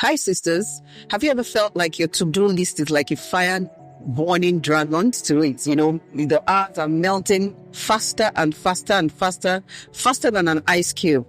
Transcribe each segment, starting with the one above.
Hi, sisters. Have you ever felt like your to-do list is like a fire burning dragon to it? You know, the hours are melting faster and faster and faster, faster than an ice cube.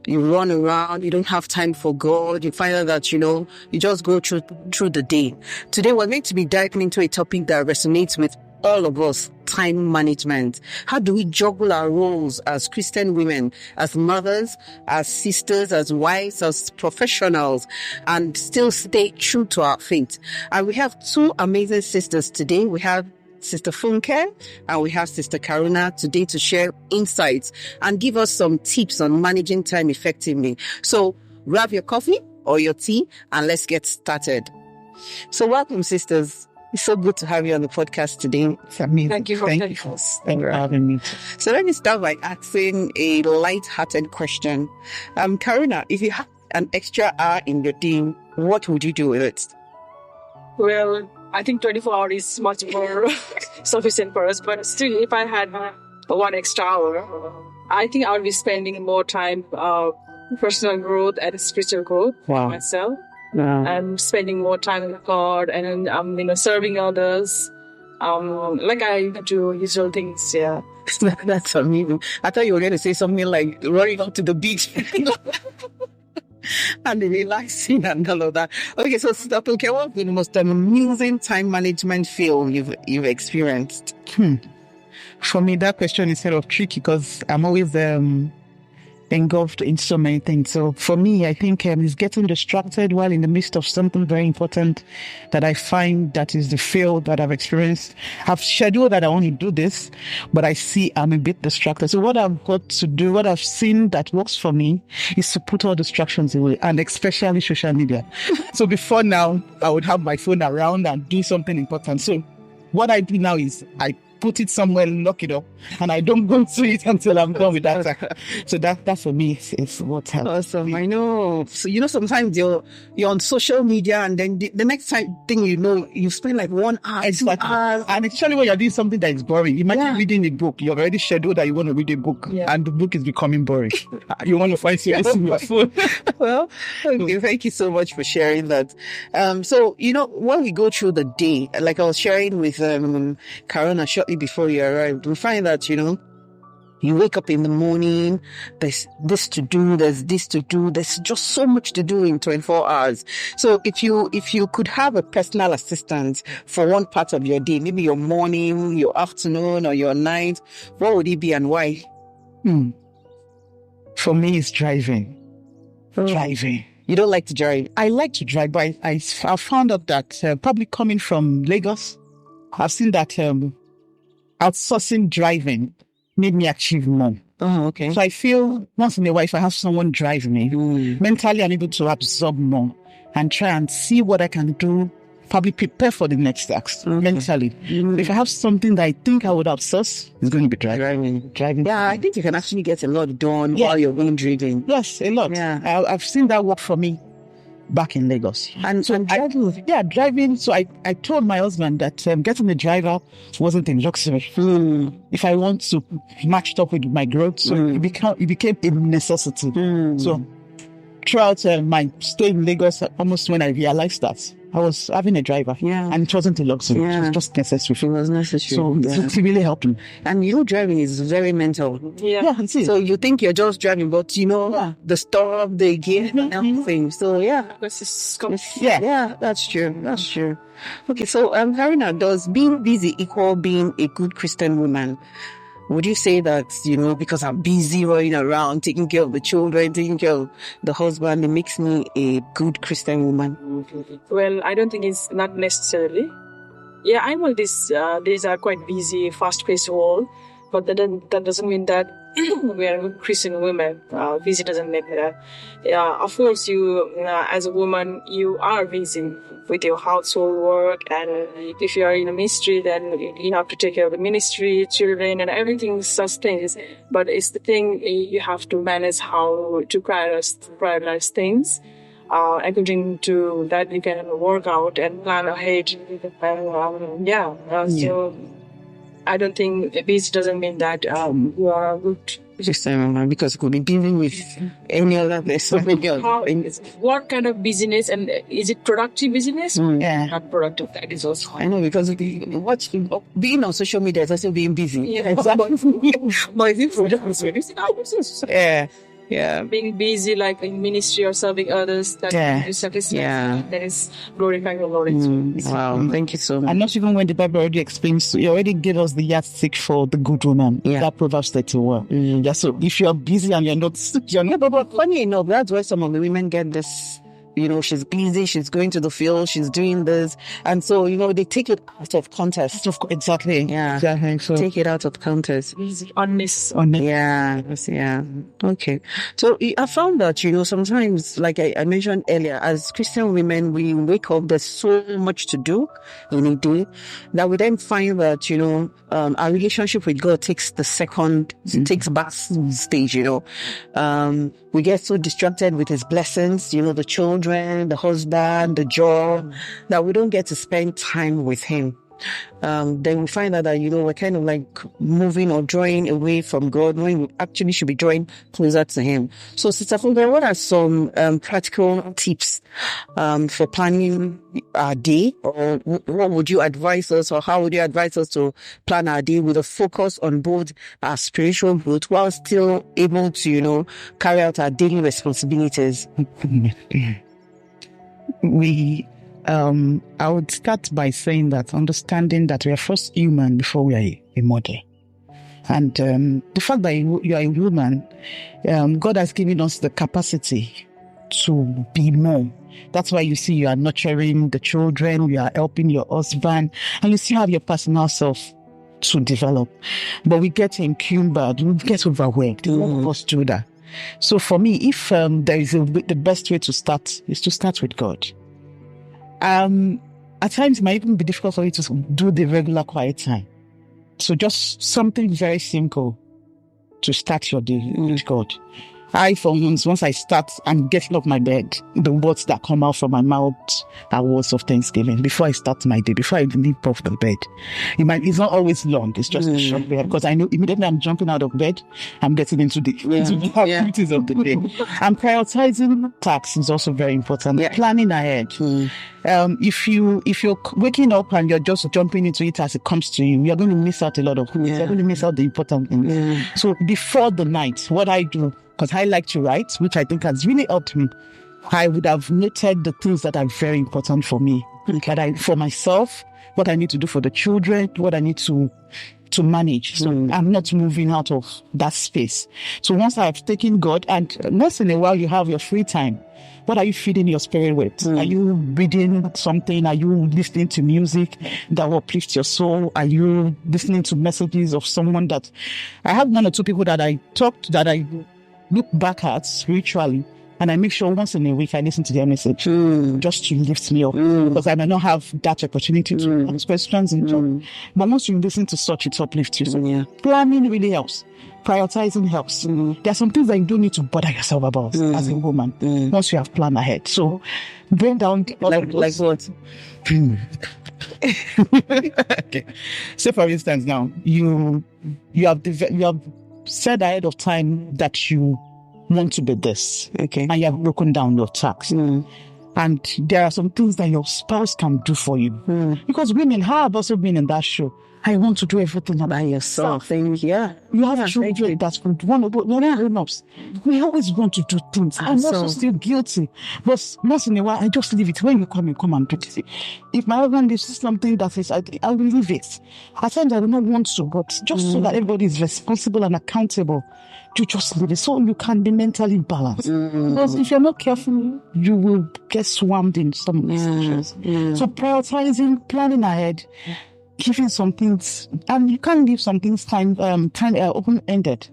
You run around, you don't have time for God. You find out that, you just go through the day. Today, we're going to be diving into a topic that resonates with all of us: time management. How do we juggle our roles as Christian women, as mothers, as sisters, as wives, as professionals, and still stay true to our faith? And we have two amazing sisters today. We have Sister Funke and we have Sister Karuna today to share insights and give us some tips on managing time effectively. So grab your coffee or your tea and let's get started. So welcome, sisters. It's so good to have you on the podcast today. Thank you for having me. So let me start by asking a light-hearted question. Karuna, if you had an extra hour in your day, what would you do with it? Well, I think 24 hours is much more sufficient for us. But still, if I had one extra hour, I think I would be spending more time personal growth and spiritual growth for myself. Wow. And spending more time with God and serving others, like I do usual things. Yeah, that's amazing. I thought you were going to say something like running out to the beach and relaxing and all of that. Okay, so Sister Funke, what is the most amusing time management fail you've experienced? For me, that question is sort of tricky because I'm always engulfed in so many things. So for me, I think it's getting distracted while in the midst of something very important that I find that is the fail that I've experienced. I've scheduled that I want to do this, but I see I'm a bit distracted. So what I've got to do, what I've seen that works for me is to put all distractions away, and especially social media. So before now, I would have my phone around and do something important. So what I do now is I put it somewhere, lock it up, and I don't go to it until I'm done with that. So that for me is what helps. Awesome. I know. So, sometimes you're on social media and then the next thing you spend like 1 hour. Exactly. And especially when you're doing something that is boring. Imagine reading a book. You've already scheduled that you want to read a book and the book is becoming boring. You want to find serious in your phone. Well, okay, thank you so much for sharing that. So, when we go through the day, like I was sharing with Karuna shortly before you arrived, we find that, you wake up in the morning, there's this to do, there's this to do, there's just so much to do in 24 hours. So if you could have a personal assistant for one part of your day, maybe your morning, your afternoon, or your night, what would it be and why? For me, it's driving. Driving. You don't like to drive? I like to drive, but I found out that probably coming from Lagos, I've seen that outsourcing driving made me achieve more. Oh, okay. So I feel once in a while, if I have someone drive me, mentally I'm able to absorb more and try and see what I can do, probably prepare for the next task mentally. If I have something that I think I would outsource, it's going to be driving. Yeah, I think you can actually get a lot done while you're going driving. Yes, a lot. Yeah. I've seen that work for me back in Lagos. And so driving. So I told my husband that getting a driver wasn't a luxury. If I want to match up with my growth, so it became a necessity. So throughout my stay in Lagos, almost when I realized that I was having a driver, and it wasn't a luxury. It was just necessary. It was necessary. So it really helped me. And driving is very mental. Yeah. So you think you're just driving, but the stuff, the gear, and everything. So that's true. That's true. Okay, so Karuna, does being busy equal being a good Christian woman? Would you say that, because I'm busy running around, taking care of the children, taking care of the husband, it makes me a good Christian woman? Well, I don't think it's not necessarily. Yeah, I know these days are quite busy, fast-paced world, but that doesn't mean that we are good Christian women. Busy doesn't mean that. Of course, you as a woman, you are busy with your household work, and if you are in a ministry, then you have to take care of the ministry, children, and everything, such things. But it's the thing you have to manage how to prioritize things. According to that, you can work out and plan ahead. So I don't think busy doesn't mean that you are a good Just because it could be busy with any other person. What kind of business, and is it productive business? Yeah. Not productive. That is also. I know, because being on social media is also being busy. Yeah, exactly. But if it's yeah. Yeah. Being busy, like in ministry or serving others, that is satisfaction. Yeah. That is glorifying the Lord. Wow. Thank you so much. And not even when the Bible already explains, you already gave us the yardstick for the good woman. Yeah. That Proverbs 31. Yeah, so if you're busy and you're not, but funny enough, that's why some of the women get this. She's busy, she's going to the field, she's doing this. And so, they take it out of context. Exactly. Yeah. Exactly. So take it out of context. Unnecessary. Yeah. Yeah. Okay. So I found that, sometimes, like I mentioned earlier, as Christian women, we wake up, there's so much to do in a day that we then find that, our relationship with God takes takes back stage, we get so distracted with his blessings, the children, the husband, the job, that we don't get to spend time with him. Then we find out that, we're kind of like moving or drawing away from God when we actually should be drawing closer to him. So, Sister Funke, what are some practical tips for planning our day? Or what would you advise us, or how would you advise us to plan our day with a focus on both our spiritual growth while still able to, carry out our daily responsibilities? I would start by saying that understanding that we are first human before we are a mother. And the fact that you are a woman, God has given us the capacity to be more. That's why you see you are nurturing the children, you are helping your husband, and you still have your personal self to develop. But we get encumbered, we get overwhelmed. None of us do that. So for me, if there is the best way to start is to start with God. At times it might even be difficult for you to do the regular quiet time. So just something very simple to start your day with God. For once I start and getting off my bed, the words that come out from my mouth are words of thanksgiving before I start my day, before I leap off the bed. It's not always long, it's just a short bed, because I know immediately I'm jumping out of bed, I'm getting into the activities of the day. And prioritizing tasks is also very important. Yeah. Planning ahead. If you're waking up and you're just jumping into it as it comes to you, you're going to miss out a lot of things. You're going to miss out the important things. So before the night, what I do, because I like to write, which I think has really helped me, I would have noted the things that are very important for me. For myself, what I need to do for the children, what I need to manage. So I'm not moving out of that space. So once I've taken God, and once in a while you have your free time, what are you feeding your spirit with? Are you reading something? Are you listening to music that will uplift your soul? Are you listening to messages of someone that... I have one or two people that I look back at spiritually, and I make sure once in a week I listen to their message just to lift me up, because I may not have that opportunity to ask questions and talk. But once you listen to such, it uplifts you. So planning really helps. Prioritizing helps. There are some things that you don't need to bother yourself about as a woman once you have planned ahead. So bring down like what? Okay. Say for instance, now you have said ahead of time that you want to be this. Okay. And you have broken down your tasks. And there are some things that your spouse can do for you. Because women have also been in that show. I want to do everything by yourself. You have children that's one of grown-ups. We always want to do things. I'm also still guilty. But once in a while, I just leave it. When you come and do it. If my husband leaves something that is, I will leave it. At times I do not want to, but just so that everybody is responsible and accountable, you just leave it so you can be mentally balanced. Because if you're not careful, you will get swarmed in some situations. So prioritizing, planning ahead, giving some things, and you can't leave some things time open-ended.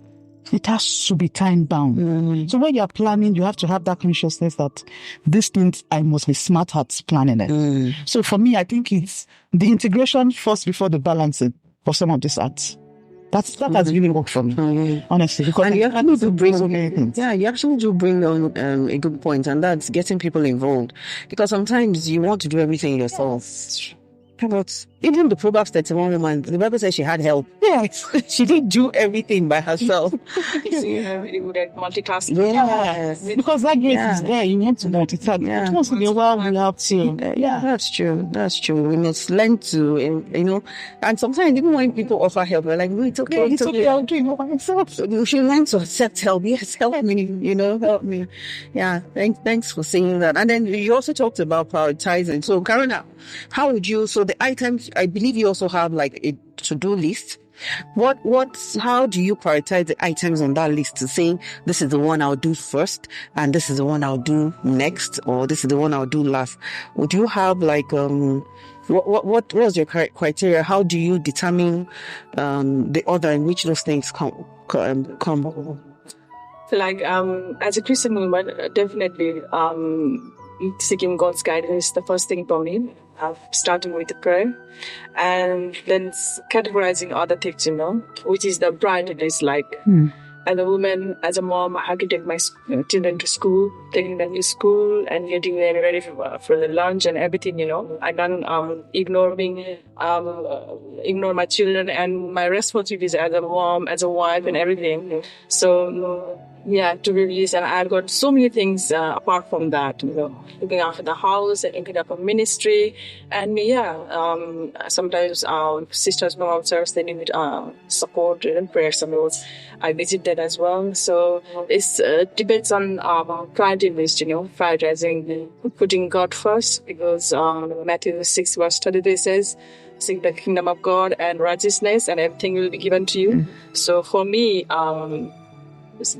It has to be time-bound. So when you're planning, you have to have that consciousness that these things, I must be smart at planning it. So for me, I think it's the integration first before the balancing of some of these acts. That has really worked for me, honestly. Because and you actually do bring on a good point, and that's getting people involved. Because sometimes you want to do everything yourself. But even the Proverbs 31 woman, the Bible says she had help. Yes. She didn't do everything by herself. So you have really good at multitasking. Yes. Because that grace is there. You want to multitask. Yeah. But once in a while, we have to. Yeah, that's true. That's true. We must learn to, and sometimes even when people offer help, we're like, it's okay. It's okay. I'll do it by myself. So you should learn to accept help. Yes, help me, help me. Yeah, thanks for saying that. And then you also talked about prioritizing. So, Karuna, how would you, so the items, I believe you also have like a to-do list. How do you prioritize the items on that list to say, this is the one I'll do first, and this is the one I'll do next, or this is the one I'll do last? Would you have like, what was your criteria? How do you determine, the order in which those things come? So like, as a Christian woman, definitely, seeking God's guidance is the first thing for me. Starting with the prayer and then categorizing other things, which is the priority list. Like, as a woman, as a mom, I have to take my children to school, taking them to school and getting them ready for the lunch and everything, I can't ignore my children and my responsibilities as a mom, as a wife and everything. So, to release. And I've got so many things apart from that, looking after the house and looking after ministry. And sometimes sisters, moms, they need support and prayers and those. I visit that as well. So it depends on priority list, prioritizing, putting God first, because Matthew 6 verse 33 says, seek the kingdom of God and righteousness and everything will be given to you. So for me,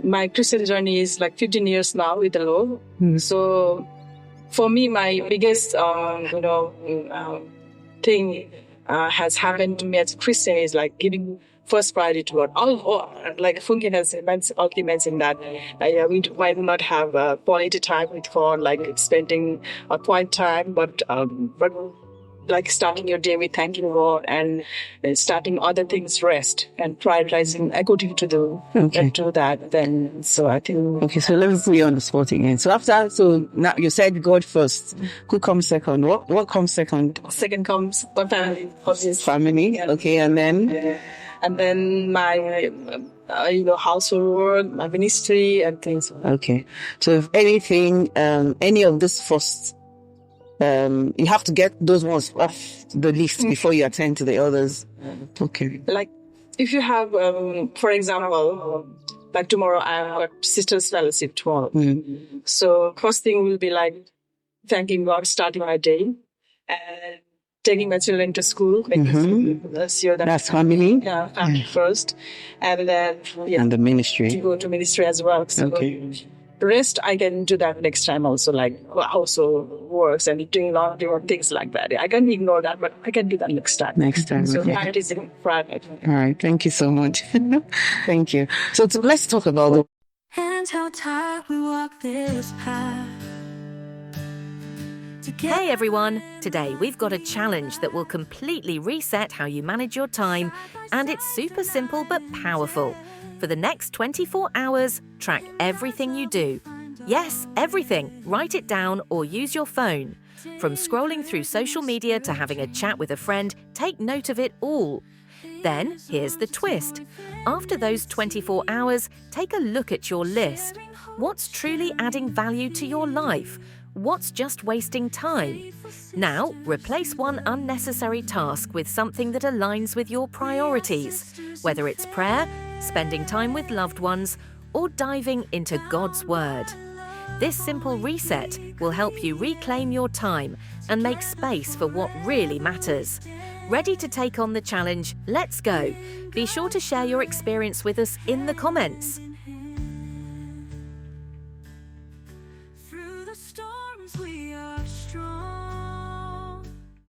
my Christian journey is like 15 years now with the Lord. So for me, my biggest, thing has happened to me as a Christian is like giving first priority to God. Like Funke has already mentioned that we might not have quality time with God, like spending a quiet time, but like starting your day with thanking God and starting other things rest and prioritizing according to that. Then, so I think. Okay, so let's be on the spot again. So now you said God first. Who comes second? What comes second? Second comes my family, obviously. Family, yeah. Okay, and then? Yeah. And then my, household work, my ministry and things. Okay. So if anything, any of this first, you have to get those ones off the list before you attend to the others. Okay. Like, if you have, for example, like tomorrow I have a sisters fellowship tomorrow. So first thing will be like thanking God, starting my day, and taking my children to school. That's family. Yeah, family first, and then and the ministry. To go to ministry as well. So, okay. The rest, I can do that next time also, like household works and doing laundry or things like that. I can ignore that, but I can do that next time. So that is in private. All right. Thank you so much. Thank you. So let's talk about and how tight we walk this path. Hey everyone! Today we've got a challenge that will completely reset how you manage your time, and it's super simple but powerful. For the next 24 hours, track everything you do. Yes, everything. Write it down or use your phone. From scrolling through social media to having a chat with a friend, take note of it all. Then, here's the twist. After those 24 hours, take a look at your list. What's truly adding value to your life? What's just wasting time? Now, replace one unnecessary task with something that aligns with your priorities, whether it's prayer, spending time with loved ones, or diving into God's Word. This simple reset will help you reclaim your time and make space for what really matters. Ready to take on the challenge? Let's go! Be sure to share your experience with us in the comments.